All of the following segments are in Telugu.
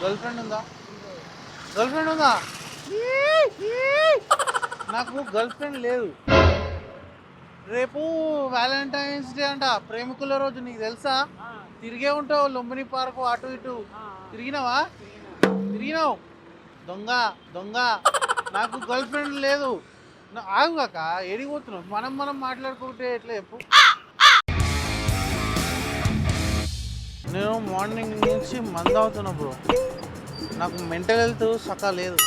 గర్ల్ ఫ్రెండ్ ఉందా? గర్ల్ ఫ్రెండ్ ఉందా? నాకు గర్ల్ ఫ్రెండ్ లేదు. రేపు వ్యాలంటైన్స్ డే అంట, ప్రేమికుల రోజు. నీకు తెలుసా? తిరిగే ఉంటావు లుంబిని పార్కు అటు ఇటు. తిరిగినావా? తిరిగినావు. దొంగ దొంగ. నాకు గర్ల్ ఫ్రెండ్ లేదు. ఆగుగాక ఎడిగిపోతున్నావు. మనం మాట్లాడుకుంటే ఎట్లా చెప్పు. నేను మార్నింగ్ నుంచి మందు అవుతున్నా బ్రో. నాకు మెంటల్ హెల్త్ సకా లేదు.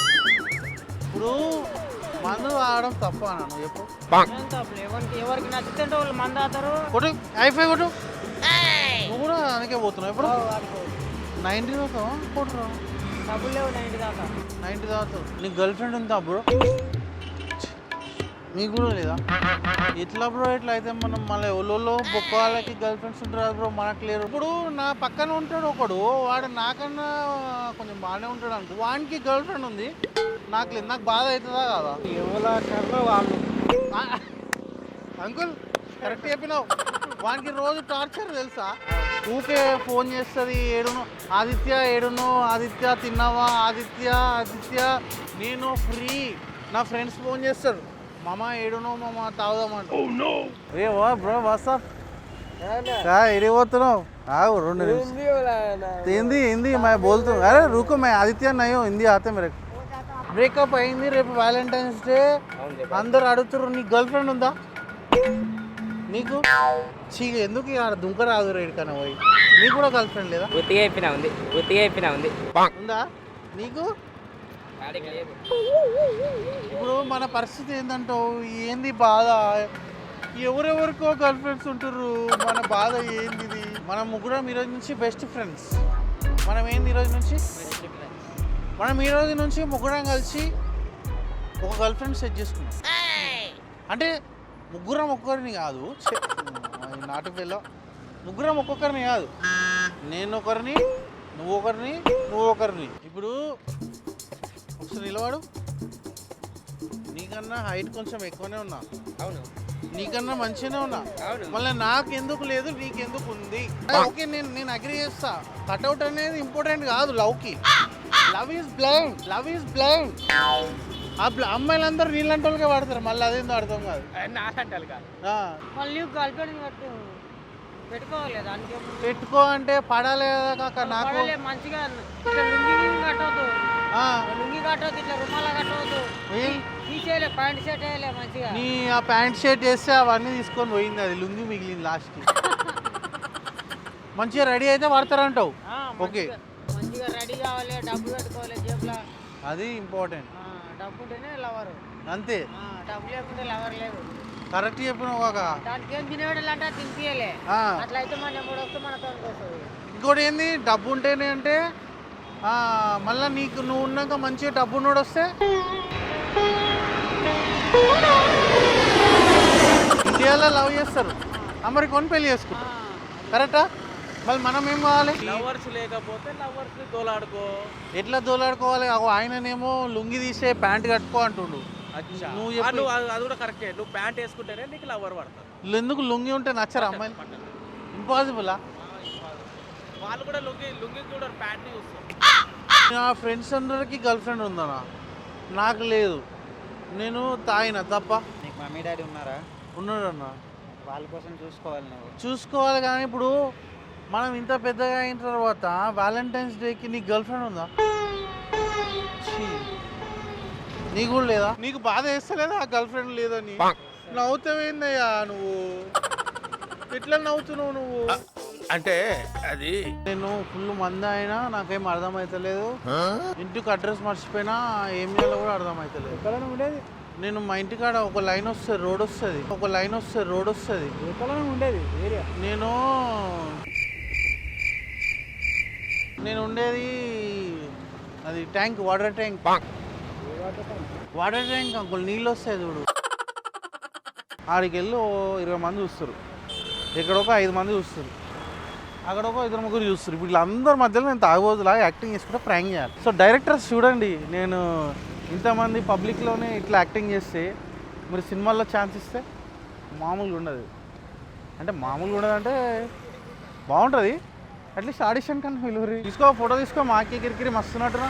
ఇప్పుడు మందు తాగడం తప్ప అన్నాను చెప్పు. ఎవరికి నచ్చితే వాళ్ళు మందు ఆతారు. కొట్టు ఐఫై కొట్టు. నువ్వు కూడా అందుకే పోతున్నావు. ఎప్పుడు 90 తాగుతావా? కొట్టురా. డబ్బులు లేవు 90 దాకా. 90 తాగుతావు. నీకు గర్ల్ ఫ్రెండ్ ఉందా బ్రో? నీకు కూడా లేదా? ఎట్లా బ్రో? ఎట్లా అయితే మనం మళ్ళీ ఒళ్ళో బొక్క వాళ్ళకి గర్ల్ ఫ్రెండ్స్ ఉంటారు బ్రో, మనకు లేరు. ఇప్పుడు నా పక్కన ఉంటాడు ఒకడు, వాడు నాకన్నా కొంచెం బాగానే ఉంటాడు అనుకో, వానికి గర్ల్ ఫ్రెండ్ ఉంది, నాకు లేదు. నాకు బాధ అవుతుందా కాదా? ఎవరు వాళ్ళు అంకుల్ కరెక్ట్ చెప్పినావు. వానికి రోజు టార్చర్ తెలుసా? ఊకే ఫోన్ చేస్తుంది. ఏడును ఆదిత్య, ఏడును ఆదిత్య, తిన్నావా ఆదిత్య, ఆదిత్య నేను ఫ్రీ. నా ఫ్రెండ్స్ ఫోన్ చేస్తారు, మామ ఏడునో మామ తాగుదామంట. ఏ వా బ్రో వాట్సాప్ ఎడిపోతున్నావు? आओ रोने हिंदी बोला है ना. हिंदी हिंदी मैं बोलता हूँ. अरे रुको मैं आदित्य नहीं हूँ, हिंदी आते मेरे. బ్రేకప్ అయింది, రేపు వ్యాలంటైన్స్ డే. అందరు అడుగుతారు నీ గర్ల్ ఫ్రెండ్ ఉందా? నీకు చీగ ఎందుకు దుంక రాదు రేడికన్నా పోయి. నీకు కూడా గర్ల్ ఫ్రెండ్ లేదా? గుర్తిగా అయిపోయినా ఉంది ఉందా నీకు? ఇప్పుడు మన పరిస్థితి ఏంటంటావు? ఏంది బాధ? ఎవరెవరికో గర్ల్ ఫ్రెండ్స్ ఉంటారు. మన బాధ ఏంది? మనం ముగ్గురం ఈరోజు నుంచి బెస్ట్ ఫ్రెండ్స్. మనం ఏంది ఈరోజు నుంచి ముగ్గురం కలిసి ఒక గర్ల్ ఫ్రెండ్ సెట్ చేసుకున్నాం. అంటే ముగ్గురం ఒక్కొక్కరిని కాదు, నాటు పిల్ల ముగ్గురం ఒక్కొక్కరిని కాదు. నేను ఒకరిని, నువ్వు ఒకరిని. ఇప్పుడు ఒకసారి నిలవాడు. నీకన్నా హైట్ కొంచెం ఎక్కువనే ఉన్నా. అవును. నీకన్నా మంచిగానే ఉన్నా. మళ్ళీ నాకు ఎందుకు లేదు, నీకెందుకు ఉంది? ఓకే, నేను అగ్రి చేస్తా. కట్అవుట్ అనేది ఇంపార్టెంట్ కాదు లవ్కి. Love is blind. అమ్మాయిలందరూ నీళ్ళంటి వాళ్ళకే వాడతారు, మళ్ళీ అదేందో అర్థం కాదు. పెట్టుకో అంటే పడాలి కదా కాక. నాకు మంచిగా లుంగి కట్టవద్దు, ఇట్లా రుమాల కట్టవద్దు, ప్యాంట్ షర్ట్ వేయలే మంచిగా. నీ ఆ ప్యాంట్ షర్ట్ వేస్తే అవన్నీ తీసుకొని పోయింది, అది లుంగి మిగిలింది లాస్ట్కి. మంచిగా రెడీ అయితే వాడతారంటావు. ఓకే, మంచిగా రెడీ కావాలి, డబ్బు పెట్టుకోవాలి జేబులో, అది ఇంపార్టెంట్. డబ్బు ఉంటేనే లవర్, అంతే. డబ్బు లేకుంటే లవర్ లేదు. కరెక్ట్ చెప్పినావు కాక. దానికి ఏం తినేవాళ్ళు అంటే తినిపియలే. అట్లయితే మన ఎప్పుడు వస్తే మన తోనికి వస్తుంది. ఇంకోటి ఏంది, డబ్బు ఉంటేనే అంటే మళ్ళీ నువ్వు ఉన్నాక మంచిగా డబ్బు ఉన్నోడు వస్తే ఇండియాలో లవ్ చేస్తారు, అమెరికా కొని పెళ్లి చేసుకుంటారు. కరెక్టా? మళ్ళీ మనం ఏం కావాలి? లవర్స్ లేకపోతే లవర్స్ దోలాడుకో. ఎట్లా దోలాడుకోవాలి? ఆయననేమో లుంగి తీసే ప్యాంట్ కట్టుకో అంటుండు. నువ్వు అది కూడా కరెక్టే. నువ్వు ప్యాంట్ వేసుకుంటేనే నీకు లవర్ పడతారు. ఎందుకు లుంగి ఉంటే నచ్చరు అమ్మాయిలు? ఇంపాసిబులా? వాళ్ళు కూడా లుంగి చూడరు, ప్యాంట్ చూస్తారు. నా ఫ్రెండ్స్ అందరికి గర్ల్ ఫ్రెండ్ ఉందన్నా, నాకు లేదు. నేను తాగిన తప్ప. నీకు మమ్మీ డాడీ ఉన్నారా? ఉన్నాడన్నా. వాళ్ళ కోసం చూసుకోవాలి నువ్వు. చూసుకోవాలి కానీ ఇప్పుడు మనం ఇంత పెద్దగా అయిన తర్వాత వ్యాలంటైన్స్ డేకి నీకు గర్ల్ ఫ్రెండ్ ఉందా? నీకు కూడా లేదా? నీకు బాధ వేస్తలేదా ఆ గర్ల్ ఫ్రెండ్ లేదని? నవ్వుతావేందయ్యా నువ్వు? ఎట్లా నవ్వుతున్నావు నువ్వు? అంటే అది నేను ఫుల్ మంది అయినా నాకేం అర్థమవుతలేదు. ఇంటికి అడ్రస్ మర్చిపోయినా ఏం చేయాలో కూడా అర్థమవుతలేదు. ఎక్కడ ఉండేది? నేను మా ఇంటికాడ ఒక లైన్ వస్తుంది, రోడ్ వస్తుంది. ఎక్కడ ఉండేది ఏరియా? నేను ఉండేది అది ట్యాంక్, వాటర్ ట్యాంక్ అంకుల్. నీళ్ళు వస్తాయి చూడు, ఆడికి వెళ్ళి 20 మంది చూస్తారు, ఇక్కడ ఒక 5 మంది చూస్తారు, అక్కడ ఒక 2-3 చూస్తారు. ఇప్పుడు వీళ్ళందరి మధ్యలో నేను తాగుబోతులాగా యాక్టింగ్ చేసుకుంటే ప్రాంక్ చేయాలి. సో డైరెక్టర్స్ చూడండి, నేను ఇంతమంది పబ్లిక్లోనే ఇట్లా యాక్టింగ్ చేస్తే మీరు సినిమాల్లో ఛాన్స్ ఇస్తే మామూలుగా ఉండదు. అంటే బాగుంటుంది, అట్లీస్ట్ ఆడిషన్ కన్నా పిలువురి. తీసుకో ఫోటో తీసుకో, మాకే కిరికిరి మస్తున్నట్టురా.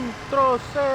మిత్ర వస్తే